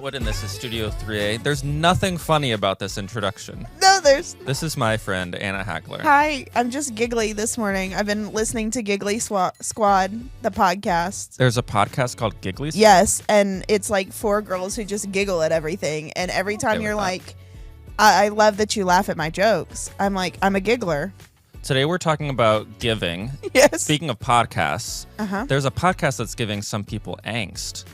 Wood, and this is Studio 3A. There's nothing funny about this introduction. No, there's... This is my friend, Anna Hackler. Hi, I'm just giggly this morning. I've been listening to Giggly Squad, the podcast. There's a podcast called Giggly Squad? Yes, and it's like 4 girls who just giggle at everything. And every time you're like, I love that you laugh at my jokes. I'm like, I'm a giggler. Today we're talking about giving. Yes. Speaking of podcasts, there's a podcast that's giving some people angst.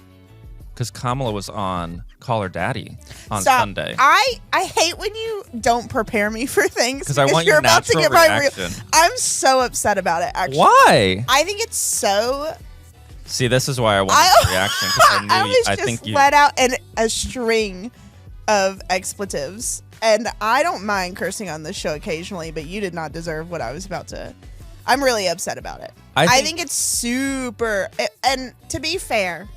Because Kamala was on Call Her Daddy on Sunday. I hate when you don't prepare me for things. Because I want you're your about to natural get my reaction. I'm so upset about it, actually. Why? I think it's so... See, this is why I wanted the reaction. Because I think you let out a string of expletives. And I don't mind cursing on this show occasionally, but you did not deserve what I was about to... I'm really upset about it. I think it's super... And to be fair...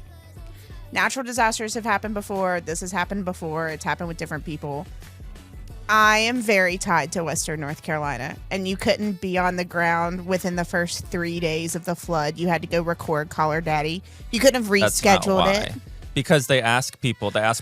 Natural disasters have happened before. This has happened before. It's happened with different people. I am very tied to Western North Carolina, and you couldn't be on the ground within the first 3 days of the flood. You had to go record Call Her Daddy. You couldn't have rescheduled it. Because they ask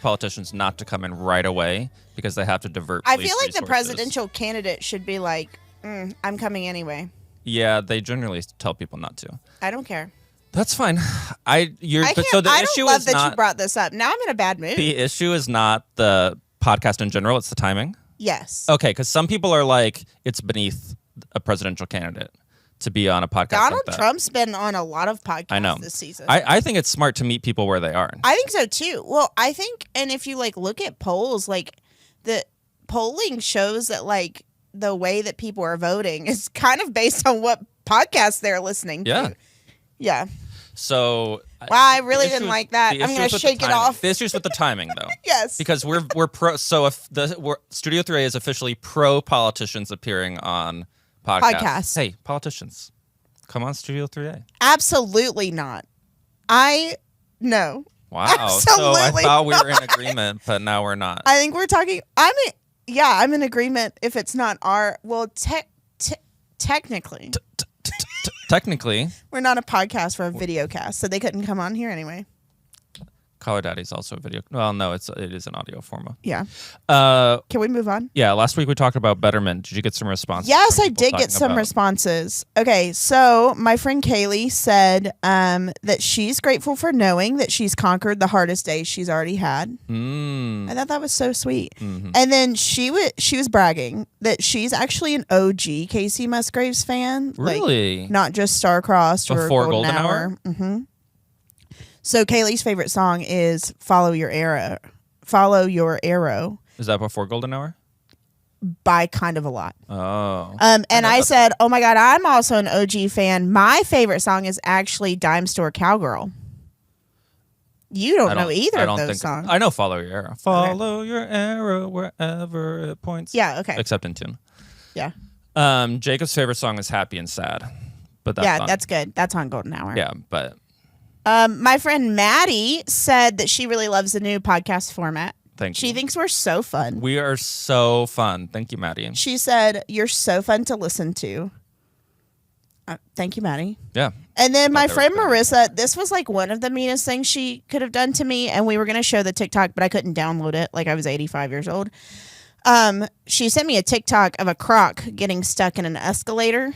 politicians not to come in right away because they have to divert police I feel like resources. the presidential candidate should be like, I'm coming anyway. Yeah, they generally tell people not to. I don't care. That's fine. I don't love that you brought this up. Now I'm in a bad mood. The issue is not the podcast in general. It's the timing. Yes. Okay, because some people are like, it's beneath a presidential candidate to be on a podcast Donald like that. Trump's been on a lot of podcasts this season. I think it's smart to meet people where they are. I think so, too. Well, I think, and if you, look at polls, the polling shows that, the way that people are voting is kind of based on what podcasts they're listening to. Yeah. So, wow, I really didn't like that. I'm going to shake it off. The issue's with the timing, though. Yes, because we're pro. So if Studio 3A is officially pro politicians appearing on podcasts. Hey, politicians, come on Studio 3A. Absolutely not. No. Wow. So I thought we were in agreement, but now we're not. I think we're talking. I'm in agreement. If it's not technically. Technically, we're not a podcast for a video cast, so they couldn't come on here anyway. Call Her Daddy's also a video. Well, no, it is an audio format. Yeah. Can we move on? Yeah. Last week we talked about Betterment. Did you get some responses? Yes, I did get some responses. Okay, so my friend Kaylee said that she's grateful for knowing that she's conquered the hardest days she's already had. I thought that was so sweet. Mm-hmm. And then she was bragging that she's actually an OG Casey Musgraves fan. Really? Not just Star-Crossed or Before Golden Hour. Mm-hmm. So Kaylee's favorite song is Follow Your Arrow. Follow Your Arrow. Is that before Golden Hour? By kind of a lot. Oh. And I said, oh my God, I'm also an OG fan. My favorite song is actually Dime Store Cowgirl. You don't know either of those songs. I know Follow Your Arrow. Follow your arrow wherever it points. Yeah, okay. Except in tune. Yeah. Jacob's favorite song is Happy and Sad. But that's good. That's on Golden Hour. Yeah, but... my friend Maddie said that she really loves the new podcast format. Thank you. She thinks we're so fun. We are so fun. Thank you, Maddie. She said, you're so fun to listen to. Thank you, Maddie. Yeah. And then my friend Marissa, this was one of the meanest things she could have done to me. And we were going to show the TikTok, but I couldn't download it. I was 85 years old. She sent me a TikTok of a croc getting stuck in an escalator.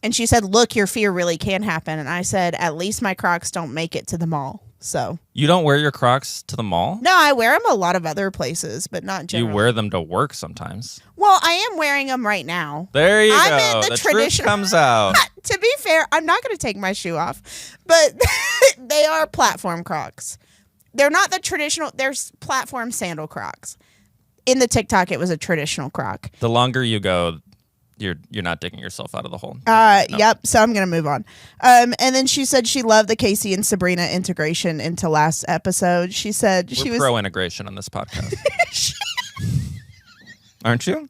And she said, look, your fear really can happen. And I said, at least my Crocs don't make it to the mall. So you don't wear your Crocs to the mall? No, I wear them a lot of other places, but not generally. You wear them to work sometimes. Well, I am wearing them right now. There you go. The truth comes out. To be fair, I'm not going to take my shoe off, but they are platform Crocs. They're not the traditional. There's platform sandal Crocs. In the TikTok, it was a traditional Croc. The longer you go, you're not digging yourself out of the hole. No. Yep. So I'm gonna move on. And then she said she loved the Casey and Sabrina integration into last episode. She said she was pro integration on this podcast. Aren't you?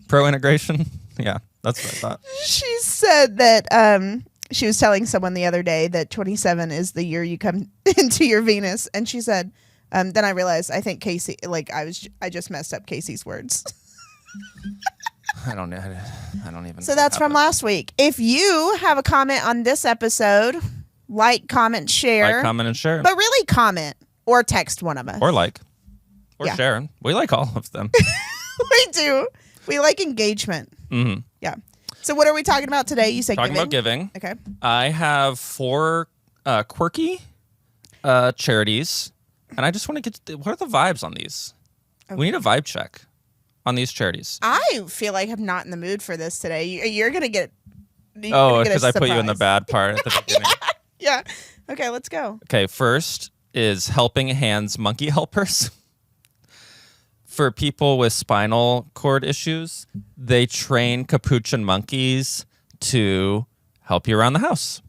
Pro integration? Yeah, that's what I thought. She said that she was telling someone the other day that 27 is the year you come into your Venus, and she said, then I realized I think Casey, I just messed up Casey's words. I don't even. So that's from last week. If you have a comment on this episode, comment, share. Comment, and share. But really comment or text one of us. Or like. Or Sharon. We like all of them. We do. We like engagement. Mm-hmm. Yeah. So what are we talking about today? You said talking about giving. Okay. I have 4 quirky charities, and I just want to get what are the vibes on these? Okay. We need a vibe check on these charities. I feel like I'm not in the mood for this today. You're gonna get. Because I put you in the bad part at the beginning. Yeah. Okay, let's go. Okay, first is Helping Hands Monkey Helpers. For people with spinal cord issues, they train capuchin monkeys to help you around the house.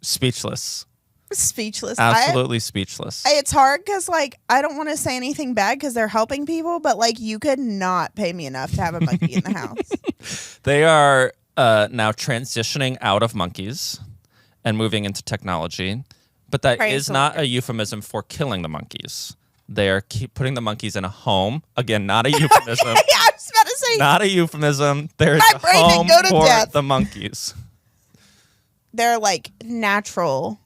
Speechless. Absolutely speechless. It's hard because, like, I don't want to say anything bad because they're helping people, but, like, you could not pay me enough to have a monkey in the house. They are now transitioning out of monkeys and moving into technology. But that is not a euphemism for killing the monkeys. They are putting the monkeys in a home. Again, not a euphemism. Yeah, I was about to say. Not a euphemism. There is a home for the monkeys. They're like natural.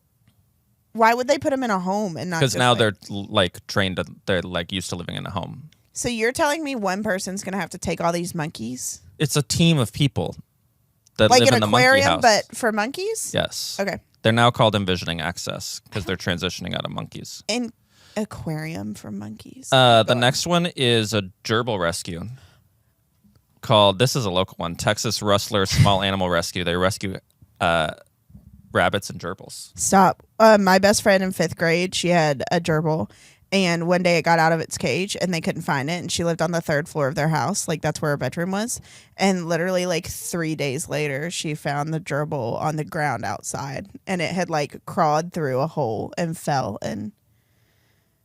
Why would they put them in a home and not? Because now they're like trained. They're like used to living in a home. So you're telling me one person's gonna have to take all these monkeys? It's a team of people that live in the monkey house. Like an aquarium, but for monkeys? Yes. Okay. They're now called Envisioning Access because they're transitioning out of monkeys. An aquarium for monkeys. The next one is a gerbil rescue called, this is a local one, Texas Rustler Small Animal Rescue. They rescue rabbits and gerbils. Stop. My best friend in 5th grade, she had a gerbil. And one day it got out of its cage and they couldn't find it. And she lived on the 3rd floor of their house. Like, that's where her bedroom was. And literally, like, 3 days later, she found the gerbil on the ground outside. And it had, like, crawled through a hole and fell. And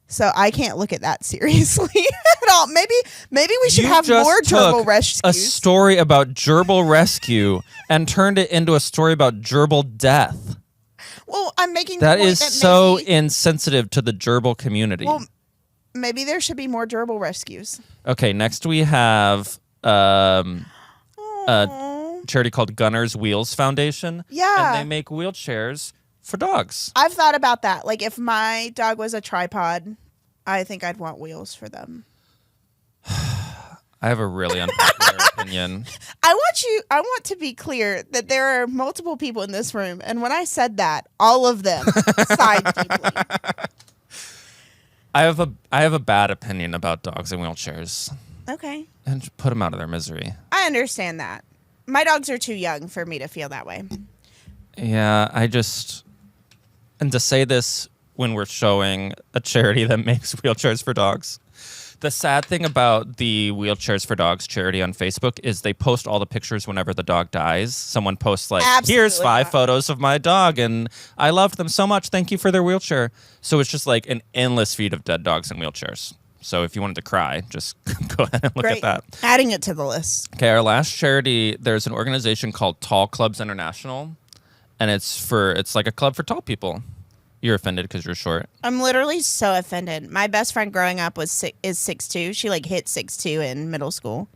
so I can't look at that seriously at all. Maybe we should have more gerbil rescues. A story about gerbil rescue and turned it into a story about gerbil death. Well, I'm making that is so insensitive to the gerbil community. Well, maybe there should be more gerbil rescues. Okay, next we have a charity called Gunner's Wheels Foundation. Yeah. And they make wheelchairs for dogs. I've thought about that. Like, if my dog was a tripod, I think I'd want wheels for them. I have a really unpopular opinion. I want to be clear that there are multiple people in this room, and when I said that, all of them sighed deeply. I have a bad opinion about dogs in wheelchairs. Okay. And put them out of their misery. I understand that. My dogs are too young for me to feel that way. Yeah, and to say this when we're showing a charity that makes wheelchairs for dogs. The sad thing about the Wheelchairs for Dogs charity on Facebook is they post all the pictures whenever the dog dies. Someone posts like, here's 5 photos of my dog, and I loved them so much. Thank you for their wheelchair. So it's just like an endless feed of dead dogs in wheelchairs. So if you wanted to cry, just go ahead and look at that. Adding it to the list. Okay, our last charity, there's an organization called Tall Clubs International, and it's like a club for tall people. You're offended because you're short. I'm literally so offended. My best friend growing up is 6'2". She like hit 6'2" in middle school.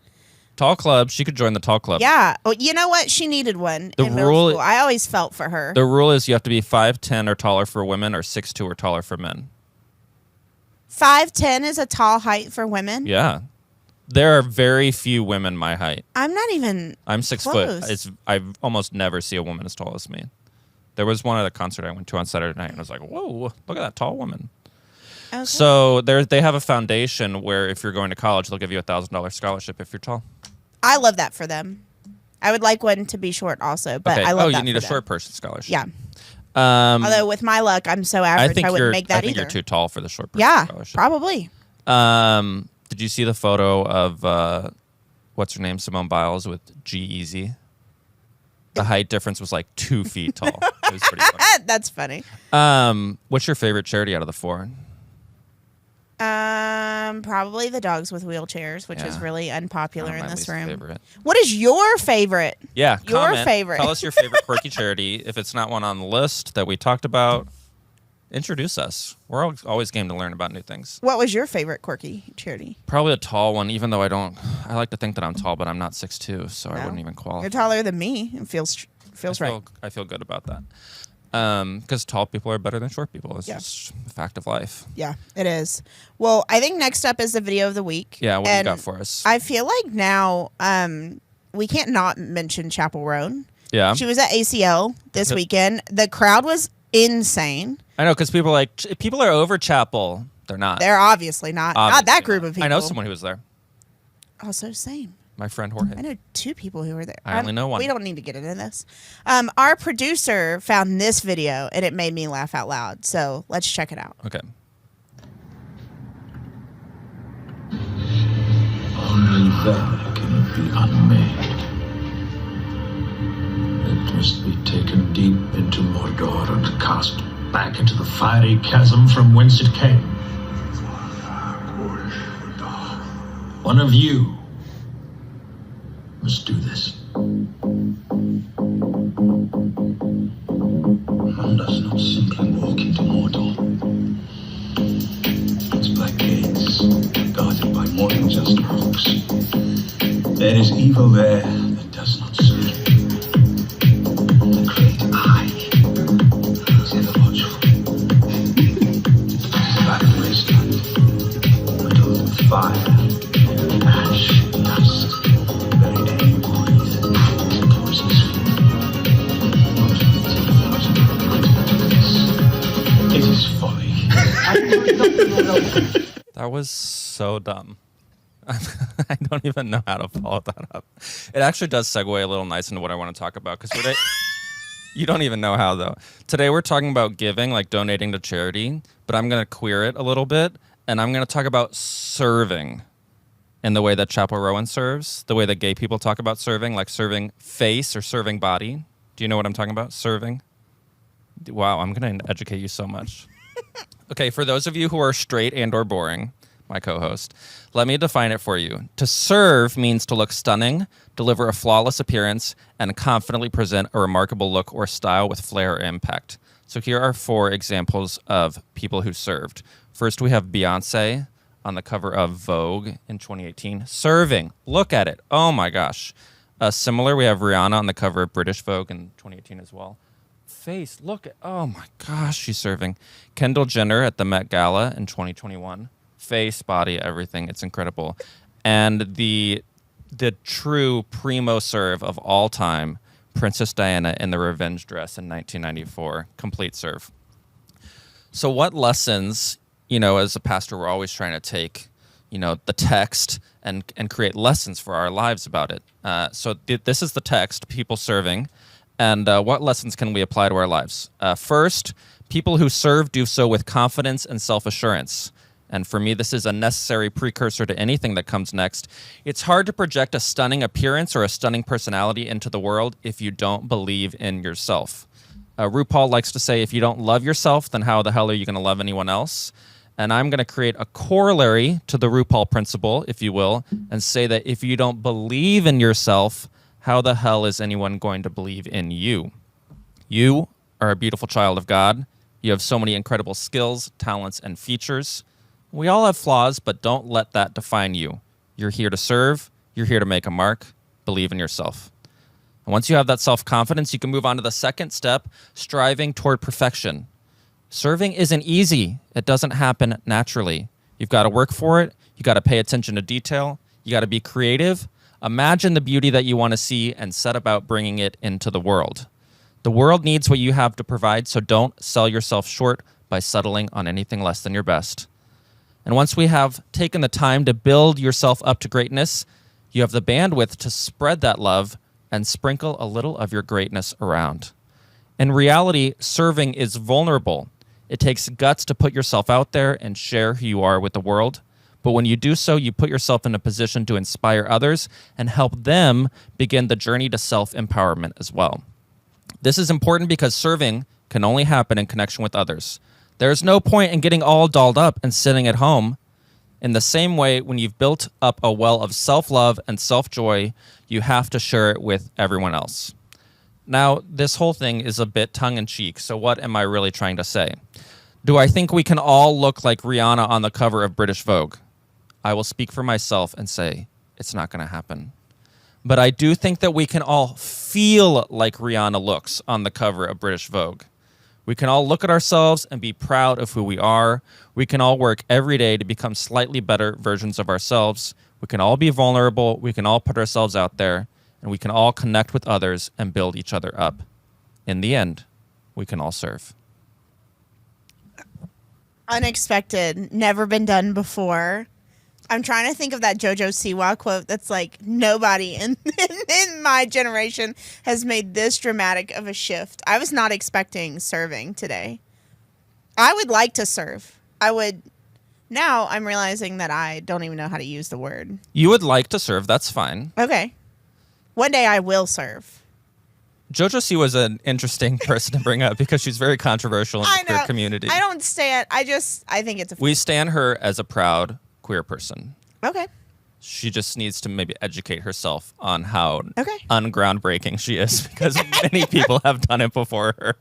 Tall club. She could join the tall club. Yeah. Well, you know what? She needed one in middle school. I always felt for her. The rule is you have to be 5'10" or taller for women or 6'2" or taller for men. 5'10" is a tall height for women? Yeah. There are very few women my height. I'm not even I'm 6 foot. I almost never see a woman as tall as me. There was one at a concert I went to on Saturday night, and I was like, whoa, look at that tall woman. Okay. So they have a foundation where if you're going to college, they'll give you a $1,000 scholarship if you're tall. I love that for them. I would like one to be short also, but I love that. Oh, you need a short person scholarship. Yeah. Although with my luck, I'm so average, I wouldn't make that either. I think you're too tall for the short person scholarship. Yeah, probably. Did you see the photo of, what's her name, Simone Biles with G-Eazy? The height difference was like 2 feet tall. It was pretty funny. That's funny. What's your favorite charity out of the 4? Probably the dogs with wheelchairs, which is really unpopular in this room. Favorite. What is your favorite? Yeah, your favorite. Tell us your favorite quirky charity. If it's not one on the list that we talked about, introduce us. We're always game to learn about new things. What was your favorite quirky charity? Probably a tall one, even though I like to think that I'm tall, but I'm not 6'2", so I wouldn't even qualify. You're taller than me. It feels right. I feel good about that. Because tall people are better than short people. It's just a fact of life. Yeah, it is. Well, I think next up is the video of the week. Yeah, what do you got for us? I feel like now we can't not mention Chapel Roan. Yeah. She was at ACL this weekend. The crowd was insane. I know, because people are over Chapel. They're not. They're obviously not. Not that group of people. I know someone who was there. Also, same. My friend Jorge. I know 2 people who were there. I only know one. We don't need to get into this. Our producer found this video, and it made me laugh out loud. So let's check it out. Okay. Only there can it be unmade. It must be taken deep into Mordor and cast back into the fiery chasm from whence it came. One of you must do this. One does not simply walk into Mordor. Its black gates, guarded by more than just rocks. There is evil there that does not sleep. The great eye is ever watchful. It is a barren wasteland, riddled with fire, ash, dust. The very air you breathe is a poisonous fume. It is folly. That was so dumb. I don't even know how to follow that up. It actually does segue a little nice into what I want to talk about, because you don't even know how, though. Today we're talking about giving, like donating to charity, but I'm going to queer it a little bit, and I'm going to talk about serving in the way that Chapel Rowan serves, the way that gay people talk about serving, like serving face or serving body. Do you know what I'm talking about? Serving? Wow, I'm going to educate you so much. Okay, for those of you who are straight and or boring, my co-host, let me define it for you. To serve means to look stunning, deliver a flawless appearance, and confidently present a remarkable look or style with flair or impact. So here are 4 examples of people who served. First, we have Beyoncé on the cover of Vogue in 2018. Serving. Look at it. Oh my gosh. Similar, we have Rihanna on the cover of British Vogue in 2018 as well. Face. Look at. Oh my gosh, she's serving. Kendall Jenner at the Met Gala in 2021. Face, body, everything. It's incredible. And the true primo serve of all time, Princess Diana in the revenge dress in 1994. Complete serve. So what lessons, as a pastor, we're always trying to take, the text and create lessons for our lives about it. So this is the text, people serving. And what lessons can we apply to our lives? First, people who serve do so with confidence and self-assurance. And for me, this is a necessary precursor to anything that comes next. It's hard to project a stunning appearance or a stunning personality into the world if you don't believe in yourself. RuPaul likes to say, if you don't love yourself, then how the hell are you going to love anyone else? And I'm going to create a corollary to the RuPaul principle, if you will, and say that if you don't believe in yourself, how the hell is anyone going to believe in you? You are a beautiful child of God. You have so many incredible skills, talents, and features. We all have flaws, but don't let that define you. You're here to serve. You're here to make a mark. Believe in yourself. And once you have that self-confidence, you can move on to the second step, striving toward perfection. Serving isn't easy. It doesn't happen naturally. You've got to work for it. You got to pay attention to detail. You got to be creative. Imagine the beauty that you want to see and set about bringing it into the world. The world needs what you have to provide, so don't sell yourself short by settling on anything less than your best. And once we have taken the time to build yourself up to greatness, you have the bandwidth to spread that love and sprinkle a little of your greatness around. In reality, serving is vulnerable. It takes guts to put yourself out there and share who you are with the world. But when you do so, you put yourself in a position to inspire others and help them begin the journey to self-empowerment as well. This is important because serving can only happen in connection with others. There's no point in getting all dolled up and sitting at home. In the same way, when you've built up a well of self-love and self-joy, you have to share it with everyone else. Now, this whole thing is a bit tongue-in-cheek, so what am I really trying to say? Do I think we can all look like Rihanna on the cover of British Vogue? I will speak for myself and say it's not going to happen. But I do think that we can all feel like Rihanna looks on the cover of British Vogue. We can all look at ourselves and be proud of who we are. We can all work every day to become slightly better versions of ourselves. We can all be vulnerable. We can all put ourselves out there. And we can all connect with others and build each other up. In the end, we can all serve. Unexpected. Never been done before. I'm trying to think of that JoJo Siwa quote that's like, nobody in my generation has made this dramatic of a shift. I was not expecting serving today. I would like to serve. I would. Now I'm realizing that I don't even know how to use the word. You would like to serve. That's fine. Okay. One day I will serve. JoJo C was an interesting person to bring up because she's very controversial in the queer community. I don't stand. I think it's a. We stand her as a proud queer person. Okay. She just needs to maybe educate herself on how ungroundbreaking she is because many people have done it before her.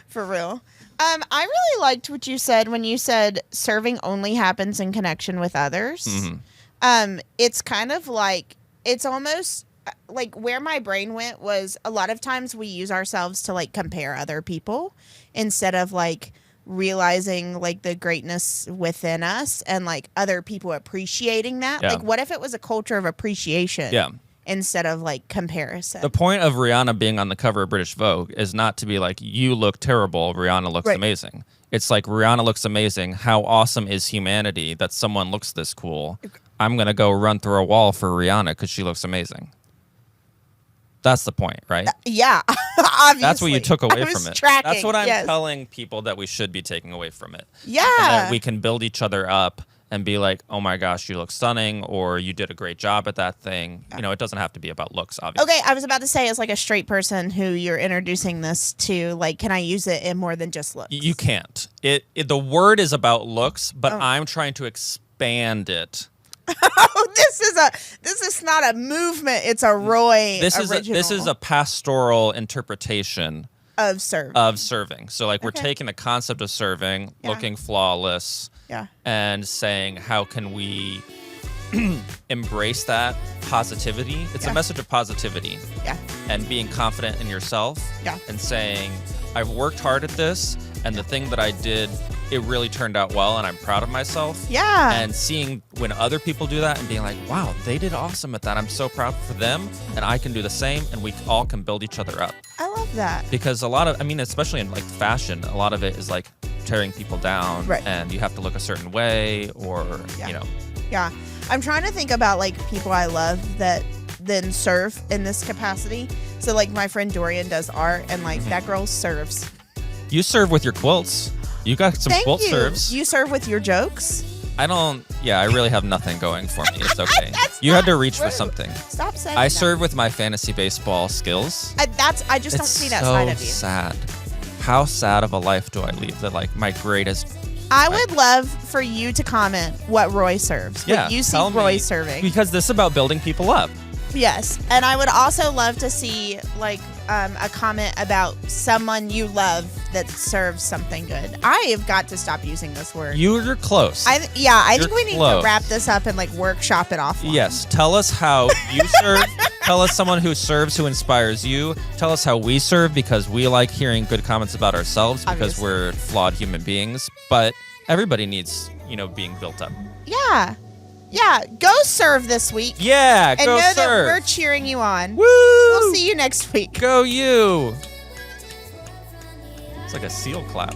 For real. I really liked what you said when you said serving only happens in connection with others. Mm-hmm. It's kind of like, it's almost like where my brain went was a lot of times we use ourselves to like compare other people instead of like realizing like the greatness within us and like other people appreciating that. Yeah. Like what if it was a culture of appreciation? Yeah. Instead of like comparison. The point of Rihanna being on the cover of British Vogue is not to be like, you look terrible, Rihanna looks amazing. It's like, Rihanna looks amazing. How awesome is humanity that someone looks this cool? I'm going to go run through a wall for Rihanna because she looks amazing. That's the point, right? Yeah, obviously. That's what you took away from it. Tracking, that's what I'm telling people that we should be taking away from it. Yeah. And that we can build each other up and be like, oh my gosh, you look stunning, or you did a great job at that thing. You know, it doesn't have to be about looks, obviously. Okay, I was about to say, as like a straight person who you're introducing this to, like, can I use it in more than just looks? You can't. The word is about looks, but I'm trying to expand it. Oh, this is not a movement. It's a Roy original. This is a pastoral interpretation of serving. So like we're taking the concept of serving, looking flawless, and saying how can we embrace that positivity. It's a message of positivity. Yeah. And being confident in yourself. Yeah. And saying, I've worked hard at this, and the thing that I did, it really turned out well, and I'm proud of myself. Yeah. And seeing when other people do that and being like, wow, they did awesome at that. I'm so proud for them, and I can do the same, and we all can build each other up. I love that. Because a lot of, I mean, especially in like fashion, a lot of it is like tearing people down, and you have to look a certain way, or, you know. Yeah. I'm trying to think about like people I love that then serve in this capacity. So like my friend Dorian does art, and like that girl serves. You serve with your quilts. You got some quilt serves. You serve with your jokes. I really have nothing going for me. It's okay. You had to reach for something. Stop saying I serve with my fantasy baseball skills. I just don't see that side of you. It's so sad. How sad of a life do I lead that like my greatest... I would love for you to comment what Roy serves. Yeah, what you see Roy serving. Because this is about building people up. Yes. And I would also love to see like a comment about someone you love that serves something good. I have got to stop using this word. You're close. I think we need to wrap this up and like workshop it offline. Yes. Tell us how you serve. Tell us someone who serves who inspires you. Tell us how we serve, because we like hearing good comments about ourselves because we're flawed human beings. But everybody needs, being built up. Yeah. Yeah, go serve this week. Yeah, go serve. And know that we're cheering you on. Woo! We'll see you next week. Go you. It's like a seal clap.